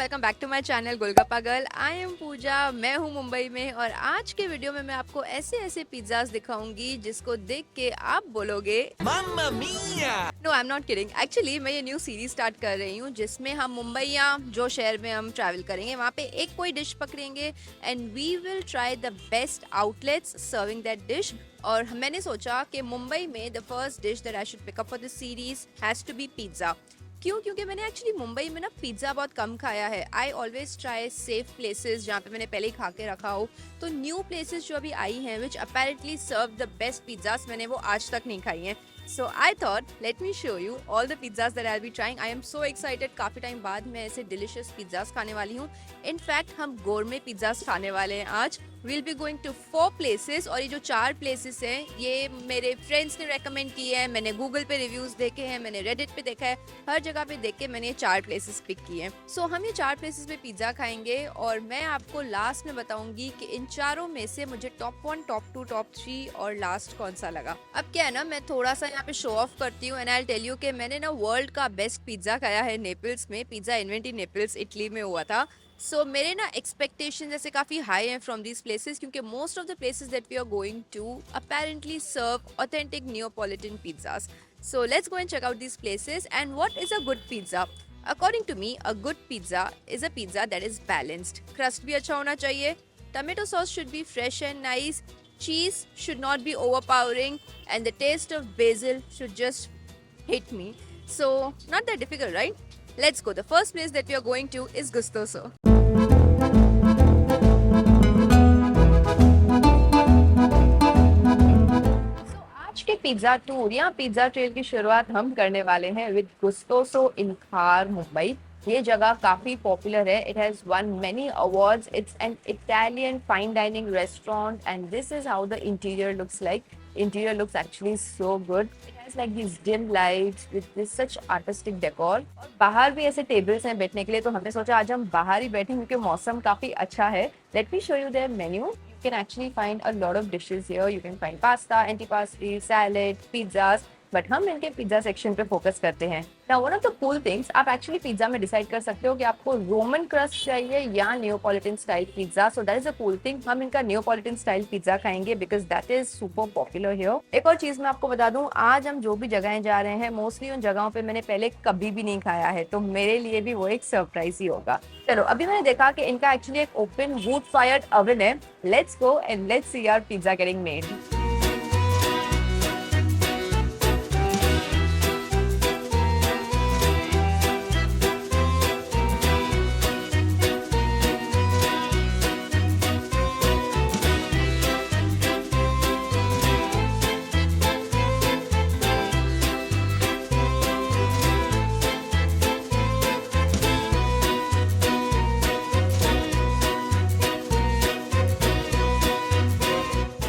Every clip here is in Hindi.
Welcome back to my channel golgappa girl. I am Pooja, मैं हूँ मुंबई में और आज के वीडियो में मैं आपको ऐसे ऐसे पिज्जाज दिखाऊंगी जिसको देख के आप बोलोगे mamma mia. No I am not kidding. Actually मैं ये न्यू सीरीज स्टार्ट कर रही हूँ जिसमें हम मुंबई या जो शहर में हम ट्रैवल करेंगे वहाँ पे एक कोई डिश पकड़ेंगे and we will try the best outlets serving that dish. और मैंने सोचा कि मुंबई में the first dish that I should pick up for this series has to be pizza. क्यों? क्योंकि मैंने एक्चुअली मुंबई में ना पिज्ज़ा बहुत कम खाया है। I always try safe places जहाँ पे मैंने पहले ही खा के रखा हो। तो न्यू प्लेसेस जो अभी आई हैं which apparently serve the best pizzas, मैंने वो आज तक नहीं खाई हैं। So I thought let me show you all the pizzas that I be trying. I am so excited. काफ़ी टाइम बाद मैं ऐसे डिलिशियस पिज्ज़ास खाने वाली हूँ। इनफैक्ट हम गोरमे पिज्ज़ास खाने वाले हैं आज। Will be going to 4 places और ये जो 4 प्लेसेस हैं ये मेरे फ्रेंड्स ने रेकमेंड किए हैं, मैंने गूगल पे रिव्यूज़ देखे हैं, मैंने रेडिट पे देखा है, हर जगह पे देख के मैंने ये 4 प्लेसेस पिक किए हैं। सो हम ये 4 प्लेसेस पे पिज़्ज़ा खाएंगे और मैं आपको लास्ट में बताऊंगी कि इन चारों में से मुझे टॉप 1, टॉप 2, टॉप 3 और लास्ट कौन सा लगा। अब क्या है ना, मैं थोड़ा सा यहाँ पे शो ऑफ करती हूँ एंड आई टेल यू कि मैंने ना वर्ल्ड का बेस्ट पिज़्ज़ा खाया है नेपल्स में। पिज़्ज़ा इन्वेंट इन नेपल्स, इटली में हुआ था। सो मेरे ना एक्सपेक्टेशन जैसे काफ़ी हाई हैं फ्रॉम दिस प्लेसेस क्योंकि most of the places that we are going to apparently serve authentic Neapolitan pizzas. So let's go and check out these places. And what is a good pizza? According to me, a good pizza is a pizza that is balanced. Crust भी अच्छा होना चाहिए. Tomato sauce should be fresh and nice. Cheese should not be overpowering. And the taste of basil should just hit me. So not that difficult, right? Let's go. The first place that we are going to is Gustoso. आज के पिज्जा टूर या पिज्जा ट्रेल की शुरुआत हम करने वाले हैं विद गुस्टोसो इन खार, मुंबई। ये जगह काफी पॉपुलर है। It has one many awards. It's an Italian fine dining restaurant and this is how the interior looks like. Interior looks actually so good. It has like these dim lights with this such artistic decor. और बाहर भी ऐसे टेबल्स हैं बैठने के लिए, तो हमने सोचा आज हम बाहर ही बैठें क्योंकि मौसम काफी अच्छा है. Let me show you their menu. You can actually find a lot of dishes here. You can find pasta, antipasti, salad, pizzas. But हम इनके पिज्जा सेक्शन पे फोकस करते हैं. Now one of the cool things, आप एक्चुअली पिज्जा में डिसाइड कर सकते हो कि आपको रोमन क्रस्ट चाहिए या Neapolitan style pizza. So that is a cool thing. हम इनका नियोपॉलिटन स्टाइल पिज्जा खाएंगे because that is super popular here. एक और चीज मैं आपको बता दूं, आज हम जो भी जगहें जा रहे हैं मोस्टली उन जगहों पे मैंने पहले कभी भी नहीं खाया है, तो मेरे लिए भी वो एक सरप्राइज ही होगा. चलो, अभी मैंने देखा कि इनका एक्चुअली एक ओपन वुड फायर्ड ओवन है. Let's go and let's see our pizza getting made.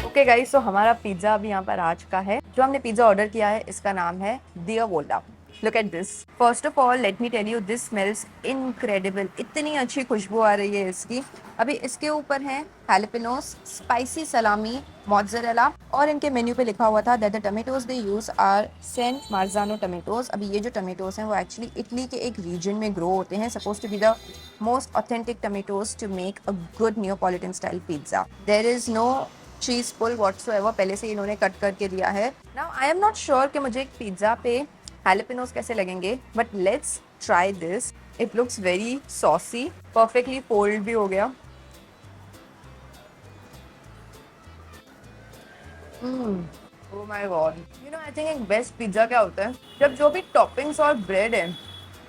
Okay guys, तो हमारा पिज्जा अभी यहाँ पर आ चुका है. जो हमने पिज्जा ऑर्डर किया है इसका नाम है दिया वोल्डा. Look at this. First of all let me tell you, this smells incredible. इतनी अच्छी खुशबू आ रही है इसकी. अभी इसके ऊपर है हैलेपिनोस, स्पाइसी सलामी, मोज़रेला और इनके मेन्यू पे लिखा हुआ था that the tomatoes they use are San Marzano tomatoes. अभी ये जो टमेटोज हैं वो एक्चुअली इटली के एक रीजन में ग्रो होते हैं. Suppose to be the most authentic tomatoes to make a good Neapolitan style pizza. There is no cheese pull whatsoever, पहले से इन्होंने कट करके दिया है. Now I am not sure कि मुझे एक पिज्जा पे हैलेपिनोस कैसे लगेंगे, but let's try this. It looks very saucy. Perfectly fold भी हो गया. Oh my God. You know, I think एक बेस्ट पिज्जा क्या होता है जब जो भी टॉपिंग्स और ब्रेड है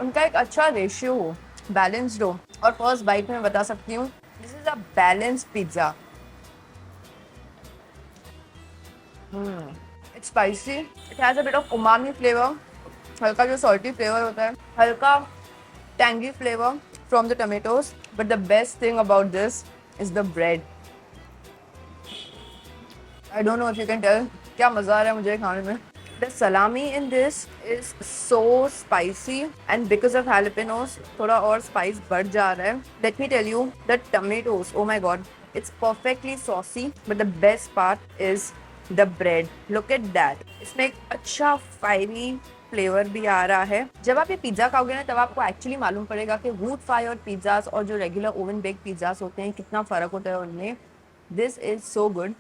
उनका एक अच्छा रेशियो हो, बैलेंस्ड हो. और फर्स्ट बाइट में बता सकती हूँ this is a balanced pizza. It's spicy. It has a bit of umami flavor. हल्का जो salty flavor होता है, हल्का tangy flavor from the tomatoes. But the best thing about this is the bread. I don't know if you can tell क्या मज़ा आ रहा है मुझे खाने में. The salami in this is so spicy and because of jalapenos थोड़ा और spice बढ़ जा रहा है. Let me tell you, the tomatoes, oh my god, it's perfectly saucy. But the best part is the bread. Look at that. इसमें एक अच्छा fiery फ्लेवर भी आ रहा है। जब आप ये पिज्जा खाओगे ना तब आपको एक्चुअली मालूम पड़ेगा कि वुड फायर पिज्जाज और जो रेगुलर ओवन बेक पिज्जाज होते हैं कितना फर्क होता है उनमें। This is so good,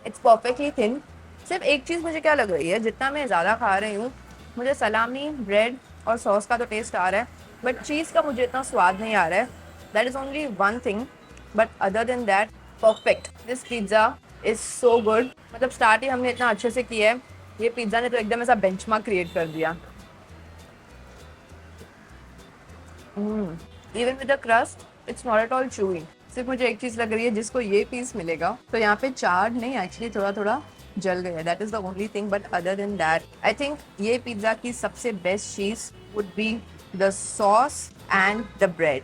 it's perfectly thin. सिर्फ एक चीज़ मुझे क्या लग रही है, जितना मैं ज़्यादा खा रही हूँ मुझे सलामी, ब्रेड और सॉस का तो टेस्ट आ रहा है, बट चीज़ का मुझे इतना स्वाद नहीं आ रहा है। That is only one thing, but other than that perfect. This pizza is so good. मतलब स्टार्ट ही हमने इतना अच्छे से किया है, ये पिज़्ज़ा ने तो एकदम ऐसा बेंचमार्क क्रिएट कर दिया। Even with the crust it's not at all chewy. सिर्फ मुझे एक चीज़ लग रही है, जिसको ये पीस मिलेगा तो यहाँ पे चार नहीं, एक्चुअली थोड़ा थोड़ा जल गया। That is the only thing, but other than that I think ये पिज़्ज़ा की सबसे बेस्ट चीज़ would be the sauce and the bread.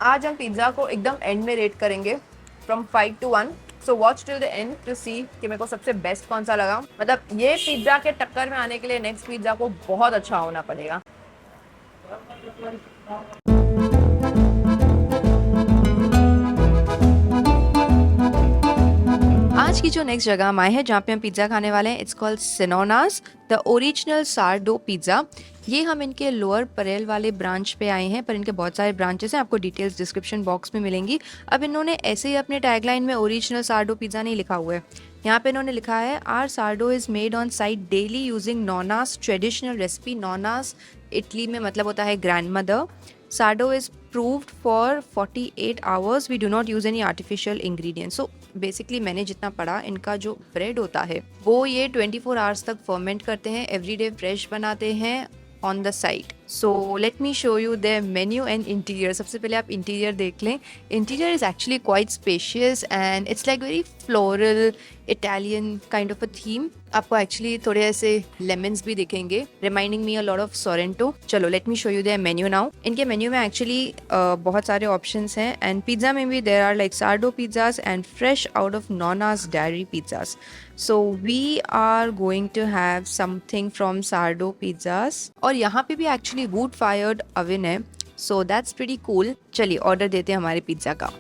आज हम पिज़्ज़ा को एकदम एंड में रेट करेंगे from 5 to 1। So watch till the end to see कि मेरे को सबसे बेस्ट कौन सा लगा। मतलब ये पिज़्ज़ा के टक्कर में आने के लिए नेक्स्ट पिज़्ज़ा को बहुत अच्छा होना पड़ेगा। आज की जो नेक्स्ट जगह हम आए हैं जहाँ पे हम पिज़्ज़ा खाने वाले हैं, it's called Sinonas the original sourdough pizza. ये हम इनके लोअर परेल वाले ब्रांच पे आए हैं, पर इनके बहुत सारे ब्रांचेस हैं, आपको डिटेल्स डिस्क्रिप्शन बॉक्स में मिलेंगी। अब इन्होंने ऐसे ही अपने टैगलाइन में ओरिजिनल सारडो पिज़्ज़ा नहीं लिखा हुआ है, यहाँ पे इन्होंने लिखा है our sourdough is made on site daily using nonna's traditional recipe. Nonnas Italy में मतलब होता है grand mother. Sourdough is proved for 48 hours, we do not use any artificial ingredients. So basically मैंने जितना पढ़ा, इनका जो ब्रेड होता है वो ये 24 आवर्स तक फर्मेंट करते हैं, एवरीडे फ्रेश बनाते हैं on the side. So let me show you the menu and interior. सबसे पहले आप इंटीरियर देख लें। Interior is actually quite spacious and it's like very floral Italian kind of a theme. आपको एक्चुअली थोड़े ऐसे लेमन्स भी दिखेंगे, reminding me a lot of Sorrento. चलो let me show you the menu now. इनके मेन्यू में एक्चुअली बहुत सारे ऑप्शंस हैं एंड पिज़्ज़ा में भी there are like sourdough pizzas and fresh out of nonna's dairy pizzas. So we are going to have something from sourdough pizzas. और यहाँ पे भी एक्चुअली वुड फायर्ड ओवन है, सो दैट्स प्रीटी कूल। चलिए ऑर्डर देते हैं हमारे पिज़्ज़ा का।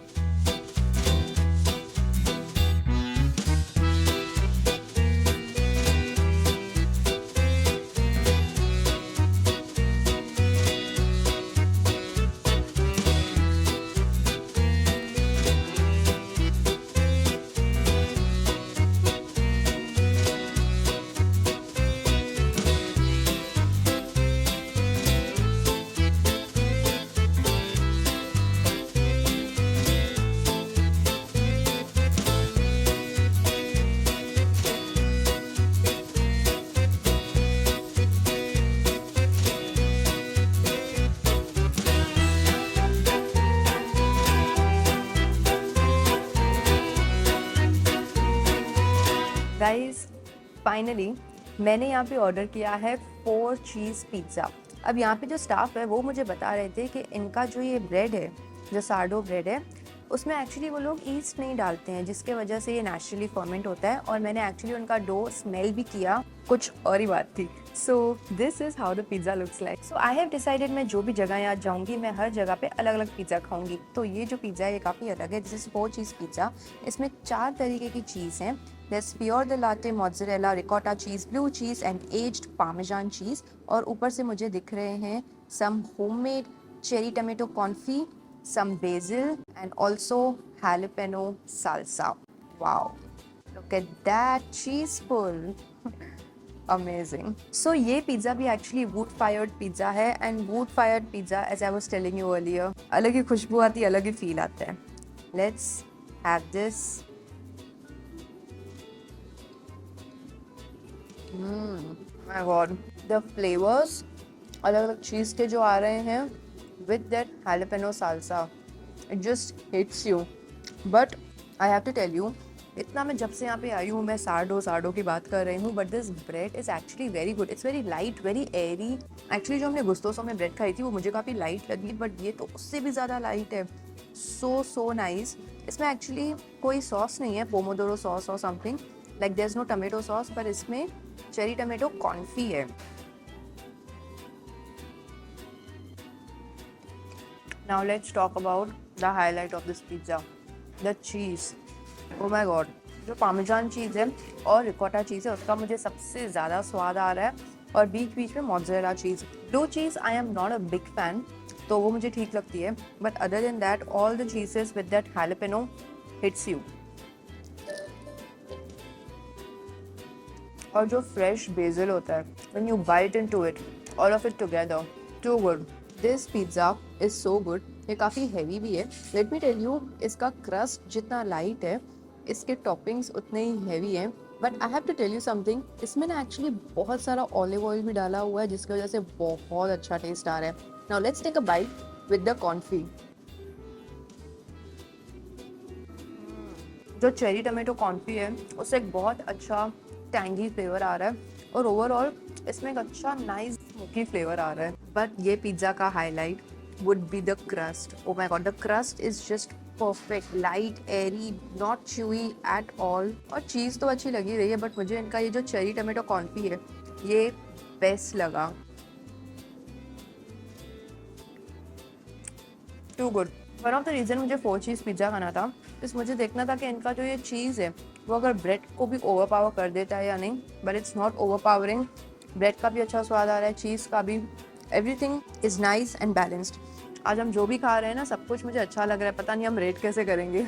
गाइस फाइनली मैंने यहाँ पे ऑर्डर किया है 4 चीज़ पिज़्ज़ा। अब यहाँ पे जो स्टाफ है वो मुझे बता रहे थे कि इनका जो ये ब्रेड है, जो सारडो ब्रेड है, उसमें एक्चुअली वो लोग ईस्ट नहीं डालते हैं, जिसके वजह से ये नेचुरली फर्मेंट होता है। और मैंने एक्चुअली उनका डो स्मेल भी किया, कुछ और ही बात थी। सो this is how the pizza looks like. So I have decided मैं जो भी जगह यहाँ जाऊँगी मैं हर जगह पे अलग अलग पिज़्ज़ा खाऊंगी। तो ये जो पिज़्ज़ा है ये काफ़ी अलग है। This is 4 cheese pizza. इसमें 4 तरीके की चीज़ हैं। There's Fior di Latte, mozzarella, ricotta cheese, blue cheese and aged parmesan cheese। और ऊपर से मुझे दिख रहे हैं some homemade cherry tomato confit, some basil and also jalapeno salsa। Wow, look at that cheese pull। Amazing। So ये पिज़्ज़ा भी एक्चुअली वुड फायर्ड पिज़्ज़ा है and wood fired pizza as I was telling you earlier अलग ही खुशबू आती है, अलग ही फील आता है। Let's have this. My god, the flavours अलग अलग चीज़ के जो आ रहे हैं with that jalapeno salsa, it just hits you. But I have to tell you, इतना मैं जब से यहाँ पे आई हूँ मैं सारडो की बात कर रही हूँ, but this bread is actually very good. It's very light, very Airy. Actually जो हमने गुस्तोसो में ब्रेड खाई थी वो मुझे काफ़ी लाइट लगी, बट ये तो उससे भी ज़्यादा लाइट है। So nice. इसमें एक्चुअली कोई सॉस नहीं है, पोमोदोरो सॉस और something like there is no tomato sauce, पर इसमें चेरी टमेटो कॉन्फी है। Now let's talk about the highlight of this pizza, the cheese. Oh my god, जो पार्मेजान चीज़ है और रिकॉटा चीज़ है उसका मुझे सबसे ज़्यादा स्वाद आ रहा है, और बीच बीच में mozzarella cheese. Blue cheese I am not a big fan, तो वो मुझे ठीक लगती है, but other than that all the cheeses with that jalapeno hits you. और जो फ्रेश बेसिल होता है, when you bite into it, all of it together, too good. This pizza is so good. ये काफ़ी हैवी भी है। लेट मी टेल यू, इसका क्रस्ट जितना लाइट है, इसके टॉपिंग्स उतने ही हैवी हैं। But I have to tell you something, इसमें ना एक्चुअली बहुत सारा ऑलिव ऑयल भी डाला हुआ है, जिसकी वजह से बहुत अच्छा टेस्ट आ रहा है। Now let's take a bite with the confit. जो चेरी टमाटो कॉन्फी है उससे एक बहुत अच्छा टैंगी फ्लेवर आ रहा है, और ओवरऑल इसमें एक अच्छा नाइस स्मोकी फ्लेवर आ रहा है। बट ये पिज़्ज़ा का highlight would be the crust. Oh my god, the crust is just perfect, light, airy, not chewy at all. और चीज़ तो अच्छी लगी रही है, बट मुझे इनका ये जो चेरी टमाटो कॉन्फी है ये बेस्ट लगा। Too good. One of the reason मुझे 4 चीज़ पिज़्ज़ा खाना था, इस मुझे देखना था कि इनका जो ये चीज़ है वो अगर ब्रेड को भी ओवर पावर कर देता है या नहीं। But it's not over powering. Bread का भी अच्छा स्वाद आ रहा है, चीज़ का भी। Everything is nice and balanced. आज हम जो भी खा रहे हैं ना, सब कुछ मुझे अच्छा लग रहा है। पता नहीं हम रेट कैसे करेंगे।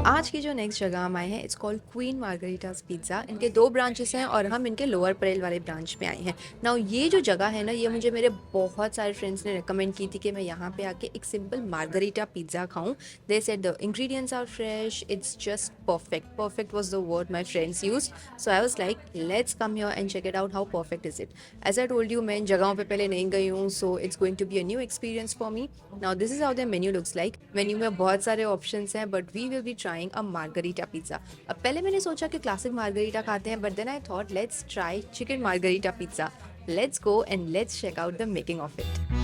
आज की जो नेक्स्ट जगह हम आए हैं, इट्स कॉल्ड क्वीन मार्गरीटास पिज़्ज़ा। इनके 2 ब्रांचेस हैं और हम इनके लोअर परेल वाले ब्रांच में आए हैं। नाउ ये जो जगह है ना, ये मुझे मेरे बहुत सारे फ्रेंड्स ने रिकमेंड की थी कि मैं यहाँ पे आके एक सिंपल मार्गरीटा पिज़्ज़ा खाऊं। They said the ingredients are fresh, it's just perfect. Perfect was the word my friends used, so I was like let's come here and check it out, how perfect is it. As I told you, मैं इन जगहों पे पहले नहीं गई हूँ, so it's going to be a new experience for me. Now this is how the menu looks like. Menu में बहुत सारे ऑप्शंस हैं, but we will be trying a margherita pizza. अब पहले मैंने सोचा कि क्लासिक मार्गरीटा खाते हैं, but then I thought let's try chicken margherita pizza. Let's go and let's check out the making of it.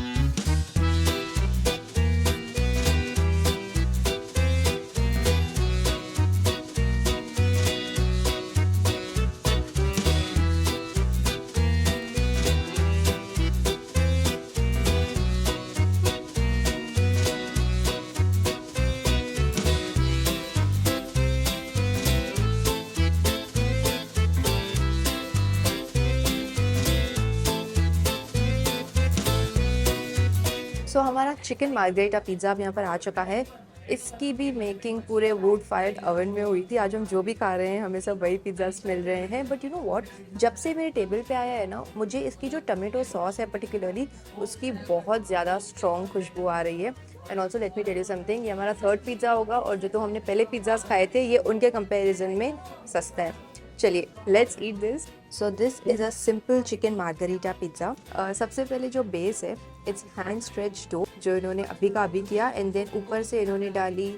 सो हमारा चिकन मार्गरेटा पिज़्ज़ा अब यहाँ पर आ चुका है। इसकी भी मेकिंग पूरे वुड फायर्ड ओवन में हुई थी। आज हम जो भी खा रहे हैं हमें सब वही पिज़्ज़ास मिल रहे हैं। बट यू नो व्हाट, जब से मेरे टेबल पे आया है ना, मुझे इसकी जो टमेटो सॉस है पर्टिकुलरली, उसकी बहुत ज़्यादा स्ट्रॉन्ग खुशबू आ रही है। And also let me tell you something, ये हमारा 3rd पिज़्ज़ा होगा, और जो तो हमने पहले पिज़्ज़ास खाए थे ये उनके कंपेरिजन में सस्ता है। चलिए let's eat this. So this is a simple chicken margherita pizza. सबसे पहले जो बेस है, इट्स हैंड स्ट्रेच डो जो इन्होंने अभी का अभी किया, एंड देन ऊपर से इन्होंने डाली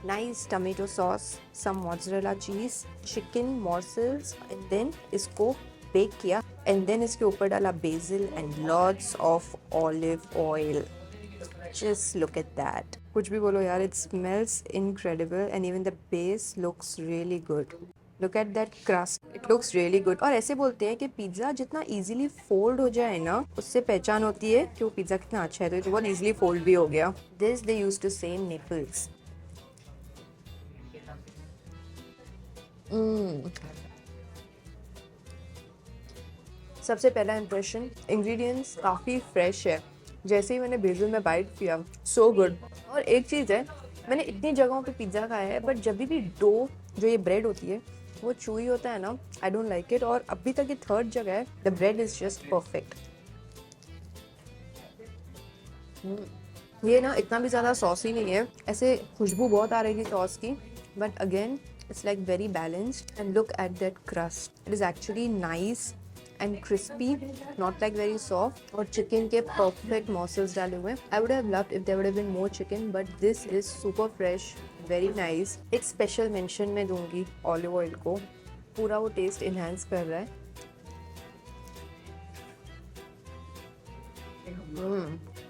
nice tomato sauce, some mozzarella cheese, chicken morsels, and then इसको बेक किया, एंड देन इसके ऊपर डाला basil and lots of olive oil. Just look at that. कुछ भी बोलो यार, it smells incredible, and even the base looks really good. Look at that crust, it looks really good. और ऐसे बोलते हैं कि पिज़्ज़ा जितना इजीली फोल्ड हो जाए ना, उससे पहचान होती है कि वो पिज़्ज़ा कितना अच्छा है। तो ये बहुत इजीली फोल्ड भी हो गया। दिस दे यूज्ड टू से इन नेपल्स। सबसे पहला इंप्रेशन, इंग्रेडिएंट्स काफ़ी फ्रेश है। जैसे ही मैंने बेसिल में बाइट किया, सो गुड। और एक चीज़ है, मैंने इतनी जगहों पे पिज़्ज़ा खाया है, बट जब भी डो जो ये ब्रेड होती है वो चूई होता है ना, आई डोंट लाइक इट। और अभी तक ये 3rd जगह है, the bread is just perfect. ये ना इतना भी ज़्यादा सॉसी नहीं है, ऐसे खुशबू बहुत आ रही थी सॉस की, but again it's like very balanced. And look at that crust, it is actually nice and crispy, not like very soft. और चिकन के परफेक्ट मॉसल्स डाले हुए हैं। I would have loved if there would have been more chicken, but this is super fresh, very nice. एक स्पेशल मेंशन मैं दूंगी ऑलिव ऑयल को, पूरा वो टेस्ट इन्हांस कर रहा है।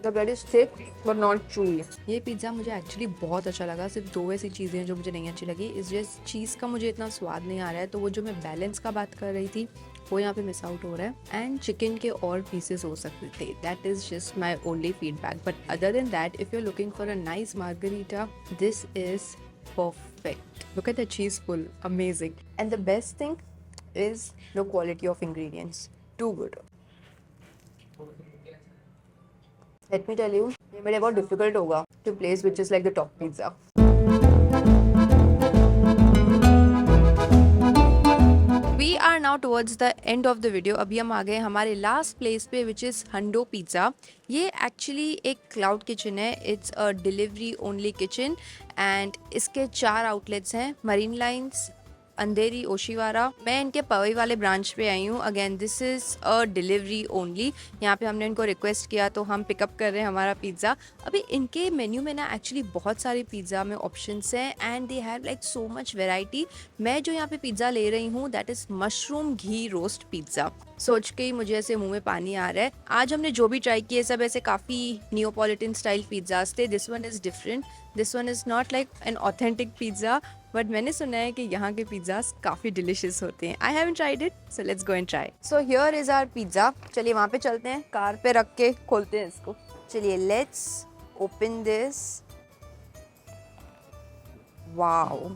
The bread is thick but not chewy। ये पिज़्ज़ा मुझे एक्चुअली बहुत अच्छा लगा। सिर्फ दो ऐसी चीज़ें हैं जो मुझे नहीं अच्छी लगी। इस जस्ट चीज़ का मुझे इतना स्वाद नहीं आ रहा है, तो वो जो मैं बैलेंस का बात कर रही थी वो यहाँ पे मिस आउट हो रहा है। एंड चिकन के और पीसेस हो सकते थे, that is just my only feedback. But other than that, if you are looking for a nice margherita, this is perfect. Look at the cheese pull, amazing. And the best thing is the quality of ingredients, too good. Let me tell you, ये मेरे बहुत difficult होगा to place which is like the top pizza. We are now towards the end of the video. अभी हम आ गए हमारे लास्ट प्लेस पे विच इज़ हंडो पिज़्ज़ा। ये एक्चुअली एक क्लाउड किचन है। It's a delivery only kitchen and इसके 4 आउटलेट्स हैं, मरीन लाइन्स, अंधेरी, ओशीवारा। मैं इनके पवई वाले ब्रांच पे आई हूँ। Again this is a delivery only. यहाँ पे हमने इनको रिक्वेस्ट किया तो हम पिकअप कर रहे हैं हमारा पिज़्ज़ा। अभी इनके मेन्यू में ना एक्चुअली बहुत सारे पिज़्ज़ा में ऑप्शंस हैं and they have like so much variety. मैं जो यहाँ पे पिज़्ज़ा ले रही हूँ that is mushroom ghee roast pizza. सोच के ही मुझे ऐसे मुंह में पानी आ रहा है। आज हमने जो भी ट्राई किए सब ऐसे काफ़ी नियोपॉलिटन स्टाइल पिज़्ज़ाज थे। This one is different, this one is not like an authentic pizza, but मैंने सुना है कि यहाँ के पिज़्ज़ाज काफ़ी डिलिशियस होते हैं। I haven't tried it, so let's go and try. So here is our pizza. चलिए वहाँ पे चलते हैं, कार पे रख के खोलते हैं इसको। चलिए let's open this. Wow,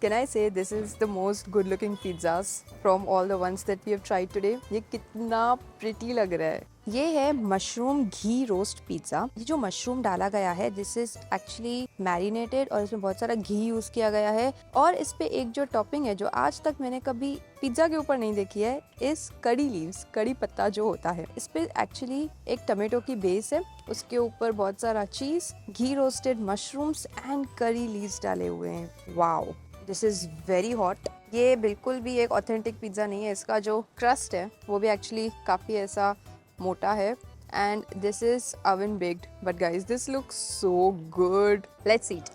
can I say this is the most good looking pizzas from all the ones that we have tried today? ये कितना pretty लग रहा है। ये है मशरूम घी रोस्ट पिज़्ज़ा। ये जो मशरूम डाला गया है दिस इज एक्चुअली मैरिनेटेड और इसमें बहुत सारा घी यूज किया गया है। और इस पे एक जो टॉपिंग है जो आज तक मैंने कभी पिज़्ज़ा के ऊपर नहीं देखी है, इस कड़ी लीव्स, कड़ी पत्ता जो होता है। इस पे एक्चुअली एक टमेटो की बेस है, उसके ऊपर बहुत सारा cheese, ghee roasted mushrooms and curry leaves डाले हुए हैं। Wow, this is very hot. ये बिल्कुल भी एक ऑथेंटिक पिज़्ज़ा नहीं है। इसका जो क्रस्ट है वो भी एक्चुअली काफ़ी ऐसा मोटा है and this is oven baked. But guys this looks so good, let's eat.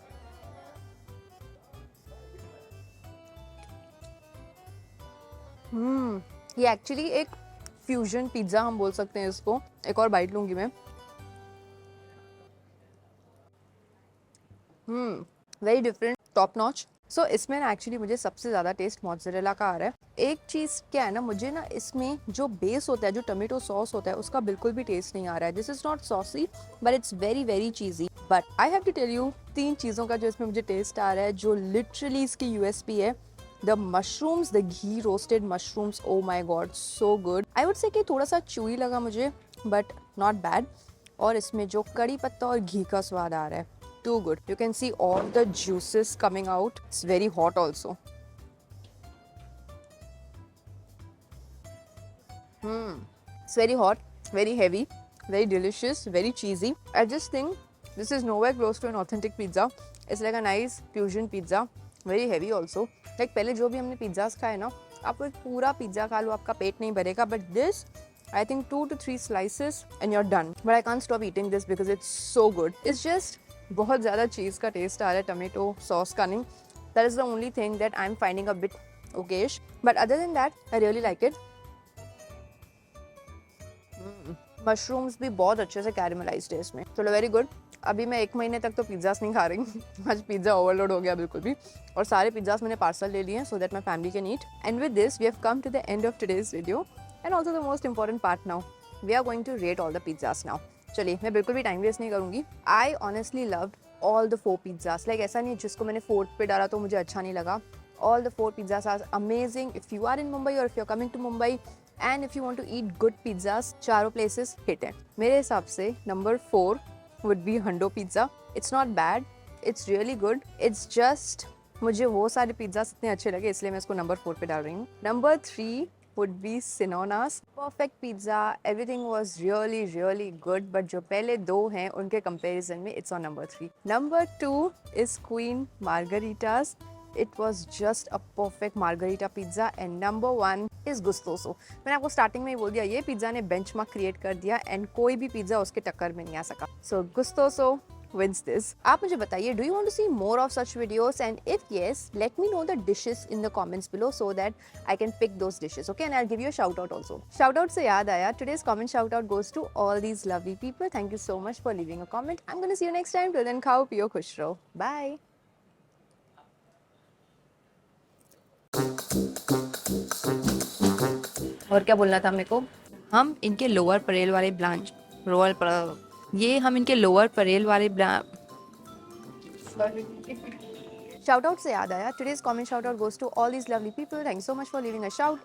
ये एक्चुअली एक फ्यूजन पिज़्ज़ा हम बोल सकते हैं इसको। एक और बाइट लूंगी मैं। Very different, top notch. So इसमें ना एक्चुअली मुझे सबसे ज़्यादा टेस्ट मोज़रेला का आ रहा है। एक चीज़ क्या है ना, मुझे ना इसमें जो बेस होता है, जो टमेटो सॉस होता है, उसका बिल्कुल भी टेस्ट नहीं आ रहा है। This is not saucy but it's very very cheesy. But I have to tell you 3 चीज़ों का जो इसमें मुझे टेस्ट आ रहा है, जो लिटरली इसकी यूएसपी है। The mushrooms, the ghee roasted mushrooms, oh my god so good. I would say कि थोड़ा सा चूई लगा मुझे बट नॉट बैड। और इसमें जो कड़ी पत्ता और घी का स्वाद आ रहा है, too good. You can see all the juices coming out. It's very hot also. It's very hot, very heavy, very delicious, very cheesy. I just think this is nowhere close to an authentic pizza. It's like a nice fusion pizza, very heavy also. Like पहले जो भी हमने पिज़्ज़ास खाए ना, आप एक पूरा पिज़्ज़ा खा लो आपका पेट नहीं भरेगा, but this I think 2 to 3 slices and you're done. But I can't stop eating this because it's so good. It's just बहुत ज़्यादा चीज़ का टेस्ट आ रहा है, टमेटो सॉस का नहीं। That is the only thing that I am finding a bit Okesh, but other than that I really like it. Mushrooms भी बहुत अच्छे से कैरेमलाइज्ड है इसमें। चलो वेरी गुड। अभी मैं 1 महीने तक तो पिज़्ज़ास नहीं खा रही हूँ। आज पिज़्ज़ा ओवरलोड हो गया बिल्कुल भी, और सारे पिज़्ज़ास मैंने पार्सल ले लिए हैं so that my family can eat. And with this we have come to the end of today's video and also the most important part now, we are going to rate all the pizzas now. चलिए मैं बिल्कुल भी टाइम वेस्ट नहीं करूँगी। I honestly loved all the 4 pizzas. Like ऐसा नहीं जिसको मैंने 4th पे डाला तो मुझे अच्छा नहीं लगा। All the 4 pizzas are amazing. If you are in Mumbai or if you're coming to Mumbai and if you want to eat good pizzas, चारों places hit है। मेरे हिसाब से number 4 would be Hando Pizza. It's not bad. It's really good. It's just मुझे वो सारे पिज़्ज़ास इतने अच्छे लगे इसलिए मैं इसको number 4 पे डाल रही हूँ। Number 3 would be Sinona's. Perfect pizza. Everything was really really good. But जो पहले 2 हैं उनके comparison में it's on number 3. Number 2 is Queen Margarita's. It was just a perfect margarita pizza. And number 1 is Gustoso. मैंने आपको स्टार्टिंग में ही बोल दिया ये पिज़्ज़ा ने बेंचमार्क क्रिएट कर दिया एंड कोई भी पिज़्ज़ा उसके टक्कर में नहीं आ सका। So Gustoso wins this. आप मुझे बताइए, do you want to see more of such videos? And if yes, let me know the dishes in the comments below so that I can pick those dishes, okay? And I'll give you a shout out also. Shout out से याद आया, today's comment shout out goes to all these lovely people. Thank you so much for leaving a comment. I'm gonna see you next time. Till then, खाओ पियो खुश रहो. Bye. और क्या बोलना था मेरे को? हम इनके लोअर परेल वाले ब्रांच ये हम इनके लोअर परेल वाले शाउट आउट से याद आया, today's comment shout out goes to all these lovely people. Thank you so much for leaving a shout.